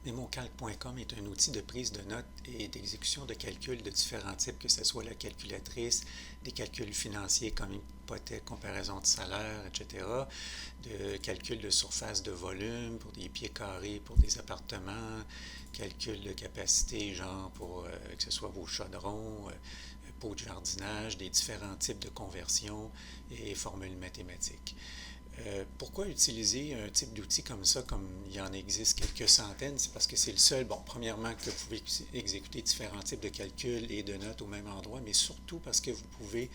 MemoCalc.com est un outil de prise de notes et d'exécution de calculs de différents types, que ce soit la calculatrice, des calculs financiers comme hypothèque, comparaison de salaire, etc., de calculs de surface de volume pour des pieds carrés, pour des appartements, calculs de capacité, genre pour que ce soit vos chaudrons, pots de jardinage, des différents types de conversions et formules mathématiques. Pourquoi utiliser un type d'outil comme ça, comme il y en existe quelques centaines? C'est parce que c'est le seul, bon, premièrement, que vous pouvez exécuter différents types de calculs et de notes au même endroit, mais surtout parce que vous pouvez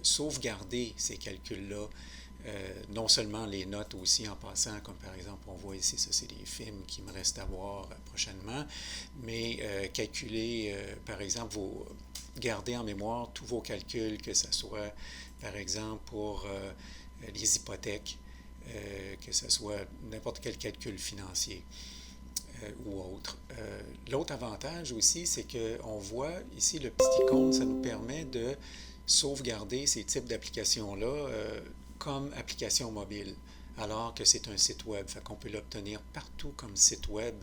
sauvegarder ces calculs-là, non seulement les notes aussi en passant, comme par exemple on voit ici, ça c'est des films qui me restent à voir prochainement, mais calculer, par exemple, garder en mémoire tous vos calculs, que ce soit par exemple pour les hypothèques, que ce soit n'importe quel calcul financier ou autre. L'autre avantage aussi, c'est qu'on voit ici le petit icône, ça nous permet de sauvegarder ces types d'applications-là comme application mobile, alors que c'est un site web. Fait qu'on peut l'obtenir partout comme site web,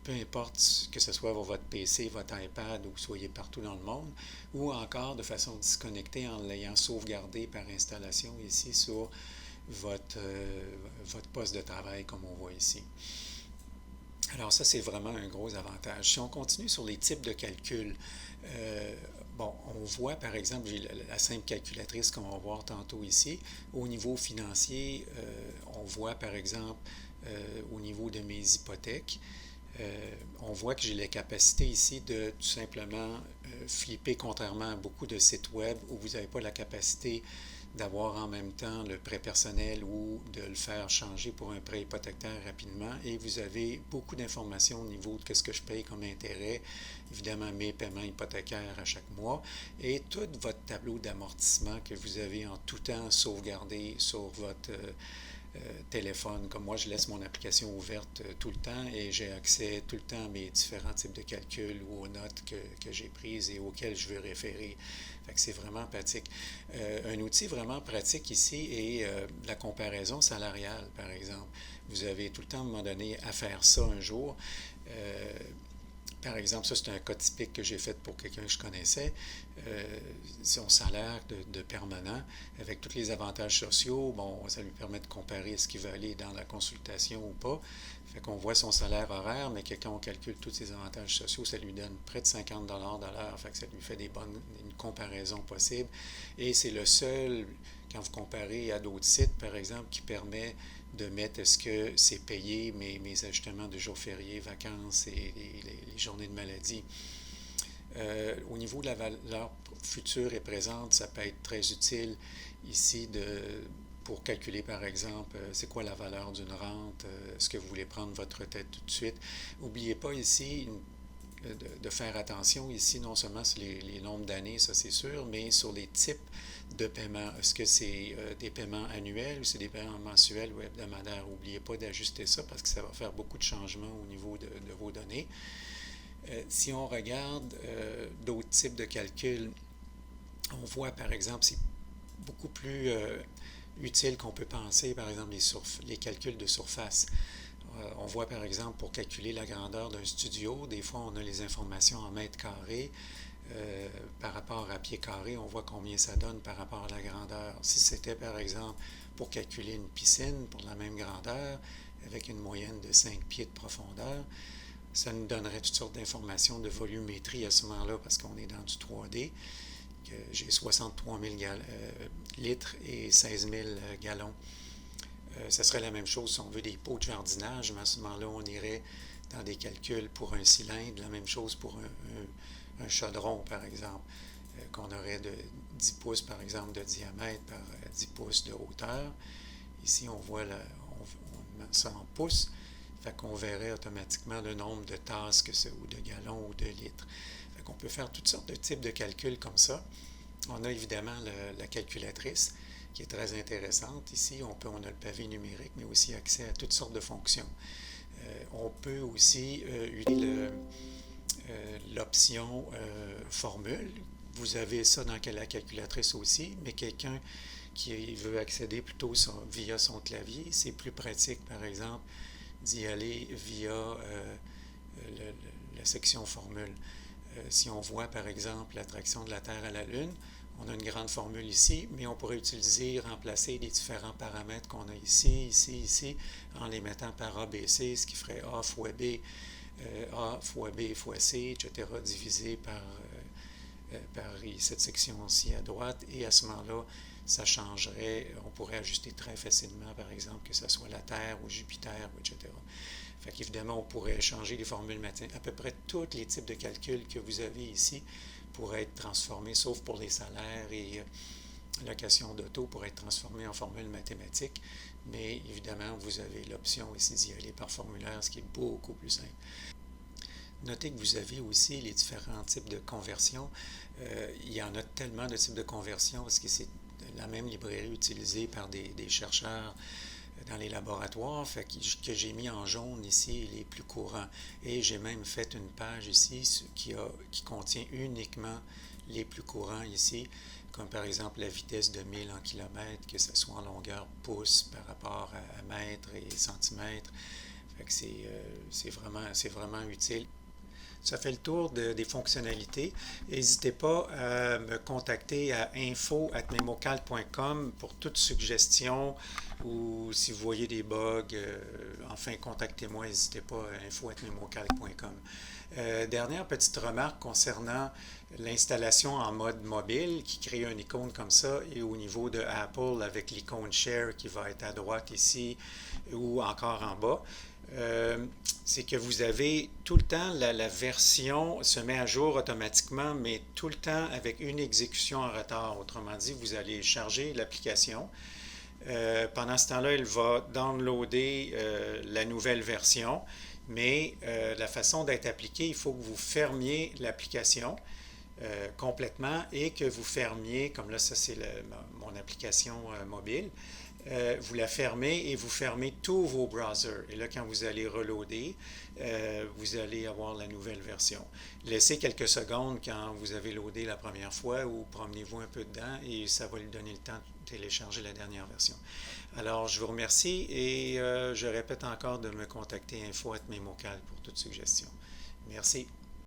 peu importe que ce soit votre PC, votre iPad ou que vous soyez partout dans le monde, ou encore de façon disconnectée en l'ayant sauvegardé par installation ici sur votre poste de travail, comme on voit ici. Alors ça, c'est vraiment un gros avantage. Si on continue sur les types de calculs, euh, bon, on voit par exemple, j'ai la simple calculatrice qu'on va voir tantôt ici. Au niveau financier, on voit par exemple au niveau de mes hypothèques, on voit que j'ai la capacité ici de tout simplement flipper, contrairement à beaucoup de sites web où vous n'avez pas la capacité d'avoir en même temps le prêt personnel ou de le faire changer pour un prêt hypothécaire rapidement. Et vous avez beaucoup d'informations au niveau de ce que je paye comme intérêt, évidemment mes paiements hypothécaires à chaque mois, et tout votre tableau d'amortissement que vous avez en tout temps sauvegardé sur votre téléphone. Comme moi, je laisse mon application ouverte tout le temps et j'ai accès tout le temps à mes différents types de calculs ou aux notes que j'ai prises et auxquelles je veux référer. Fait que c'est vraiment pratique. Un outil vraiment pratique ici est la comparaison salariale, par exemple. Vous avez tout le temps, à un moment donné, à faire ça un jour. Euh, Par exemple, ça c'est un cas typique que j'ai fait pour quelqu'un que je connaissais. Son salaire de permanent, avec tous les avantages sociaux, bon, ça lui permet de comparer est-ce qu'il va aller dans la consultation ou pas. Fait qu'on voit son salaire horaire, mais que quand on calcule tous ses avantages sociaux, ça lui donne près de 50 $ de l'heure. Fait que ça lui fait une comparaison possible. Et c'est le seul, quand vous comparez à d'autres sites, par exemple, qui permet de mettre est-ce que c'est payé mes ajustements de jours fériés, vacances et les journées de maladie. Au niveau de la valeur future et présente, ça peut être très utile ici pour calculer, par exemple, c'est quoi la valeur d'une rente, est-ce que vous voulez prendre votre retraite tout de suite. N'oubliez pas ici de faire attention ici, non seulement sur les nombres d'années, ça c'est sûr, mais sur les types de paiements. Est-ce que c'est des paiements annuels ou c'est des paiements mensuels ou hebdomadaires? N'oubliez pas d'ajuster ça parce que ça va faire beaucoup de changements au niveau de vos données. Si on regarde d'autres types de calculs, on voit par exemple, c'est beaucoup plus utile qu'on peut penser, par exemple, les calculs de surface. On voit par exemple pour calculer la grandeur d'un studio, des fois on a les informations en mètres carrés. Par rapport à pieds carrés, on voit combien ça donne par rapport à la grandeur. Si c'était par exemple pour calculer une piscine pour la même grandeur, avec une moyenne de 5 pieds de profondeur, ça nous donnerait toutes sortes d'informations de volumétrie à ce moment-là parce qu'on est dans du 3D. J'ai 63 000 litres et 16 000 gallons. Ça serait la même chose si on veut des pots de jardinage, mais à ce moment-là, on irait dans des calculs pour un cylindre, la même chose pour un chaudron, par exemple, qu'on aurait de 10 pouces, par exemple, de diamètre par 10 pouces de hauteur. Ici, on voit on met ça en pouces, fait qu'on verrait automatiquement le nombre de tasses que c'est, ou de gallons ou de litres. Fait qu'on peut faire toutes sortes de types de calculs comme ça. On a évidemment la calculatrice qui est très intéressante. Ici, on a le pavé numérique, mais aussi accès à toutes sortes de fonctions. On peut aussi utiliser l'option formule. Vous avez ça dans la calculatrice aussi, mais quelqu'un qui veut accéder plutôt via son clavier, c'est plus pratique, par exemple, d'y aller via la section formule. Si on voit par exemple l'attraction de la Terre à la Lune, on a une grande formule ici, mais on pourrait utiliser, remplacer les différents paramètres qu'on a ici, en les mettant par A, B, C, ce qui ferait A fois B, A fois B fois C, etc., divisé par cette section-ci à droite, et à ce moment-là, ça changerait, on pourrait ajuster très facilement, par exemple, que ce soit la Terre ou Jupiter, etc. Fait qu'évidemment, on pourrait changer les formules mathématiques. À peu près tous les types de calculs que vous avez ici pourraient être transformés, sauf pour les salaires et location d'auto, pourraient être transformés en formules mathématiques. Mais évidemment, vous avez l'option ici d'y aller par formulaire, ce qui est beaucoup plus simple. Notez que vous avez aussi les différents types de conversion. Il y en a tellement de types de conversion parce que c'est la même librairie utilisée par des chercheurs dans les laboratoires, fait que j'ai mis en jaune ici les plus courants. Et j'ai même fait une page ici qui contient uniquement les plus courants ici, comme par exemple la vitesse de 1000 en kilomètres, que ce soit en longueur pouce par rapport à mètres et centimètres. Fait que c'est vraiment utile. Ça fait le tour des fonctionnalités. N'hésitez pas à me contacter à info@memocal.com pour toute suggestion ou si vous voyez des bugs, enfin contactez-moi, n'hésitez pas à info@memocal.com. Dernière petite remarque concernant l'installation en mode mobile qui crée une icône comme ça et au niveau de Apple avec l'icône Share qui va être à droite ici ou encore en bas. C'est que vous avez tout le temps, la version se met à jour automatiquement, mais tout le temps avec une exécution en retard. Autrement dit, vous allez charger l'application. Pendant ce temps-là, il va downloader la nouvelle version, mais la façon d'être appliquée, il faut que vous fermiez l'application complètement et que vous fermiez, comme là, ça c'est mon application mobile, vous la fermez et vous fermez tous vos browsers. Et là, quand vous allez reloader, vous allez avoir la nouvelle version. Laissez quelques secondes quand vous avez loadé la première fois ou promenez-vous un peu dedans et ça va lui donner le temps de télécharger la dernière version. Alors, je vous remercie et je répète encore de me contacter info@memocal pour toute suggestion. Merci.